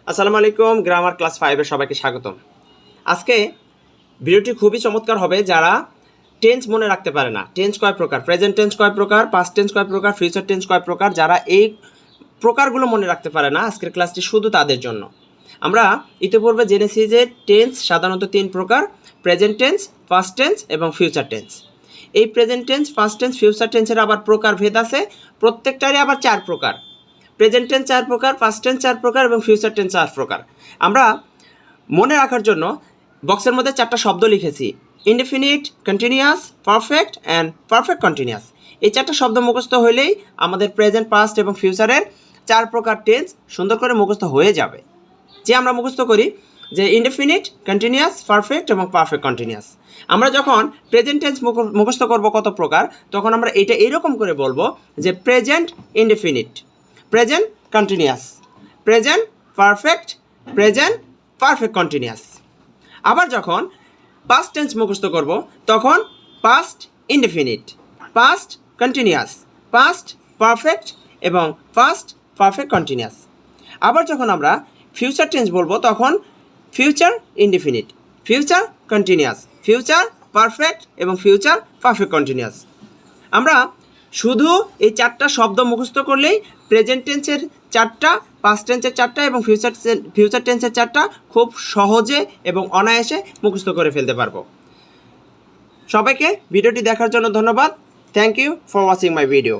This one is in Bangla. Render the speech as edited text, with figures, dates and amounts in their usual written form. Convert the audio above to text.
আসসালামু আলাইকুম, গ্রামার ক্লাস 5-এর সবাইকে স্বাগতম। আজকে ভিডিওটি খুবই চমৎকার হবে যারা টেন্স মনে রাখতে পারে না। টেন্স কয় প্রকার, প্রেজেন্ট টেন্স কয় প্রকার, পাস্ট টেন্স কয় প্রকার, ফিউচার টেন্স কয় প্রকার, যারা এই প্রকারগুলো মনে রাখতে পারে না, আজকের ক্লাসটি শুধু তাদের জন্য। আমরা ইতিপূর্বে জেনেছি যে টেন্স সাধারণত 3 প্রকার: প্রেজেন্ট টেন্স, পাস্ট টেন্স এবং ফিউচার টেন্স। এই present tense, past tense, future টেন্সের আবার প্রকার ভেদ আছে, প্রত্যেকটারই আবার 4 প্রকার। প্রেজেন্ট টেন্স 4 প্রকার, পাস্ট টেন্স 4 প্রকার এবং ফিউচার টেন্স 4 প্রকার। আমরা মনে রাখার জন্য বক্সের মধ্যে 4টা শব্দ লিখেছি: indefinite, continuous, perfect and perfect continuous. এই 4টা শব্দ মুখস্থ হলেই আমাদের প্রেজেন্ট, পাস্ট এবং ফিউচারের 4 প্রকার টেন্স সুন্দর করে মুখস্থ হয়ে যাবে। যে আমরা মুখস্থ করি যে ইনডেফিনিট, কন্টিনিউয়াস, পারফেক্ট এবং পারফেক্ট কন্টিনিউয়াস। আমরা যখন প্রেজেন্ট টেন্স মুখস্থ করব কত প্রকার, তখন আমরা এটা এরকম করে বলবো যে present indefinite, present continuous, present perfect, present perfect continuous. আবার যখন পাস্ট টেন্স মুখস্থ করব তখন past indefinite, past continuous, past perfect এবং পাস্ট পারফেক্ট কন্টিনিউয়াস। আবার যখন আমরা ফিউচার টেন্স বলবো তখন future indefinite, future continuous, future perfect এবং ফিউচার পারফেক্ট কন্টিনিউয়াস। আমরা শুধু এই 4টা শব্দ মুখস্থ করলেই প্রেজেন্ট টেন্সের 4টা, পাস্ট টেন্সের 4টা এবং ফিউচার টেন্সের 4টা খুব সহজে এবং অনায়াসে মুখস্থ করে ফেলতে পারবো। সবাইকে ভিডিওটি দেখার জন্য ধন্যবাদ। Thank you for watching my video.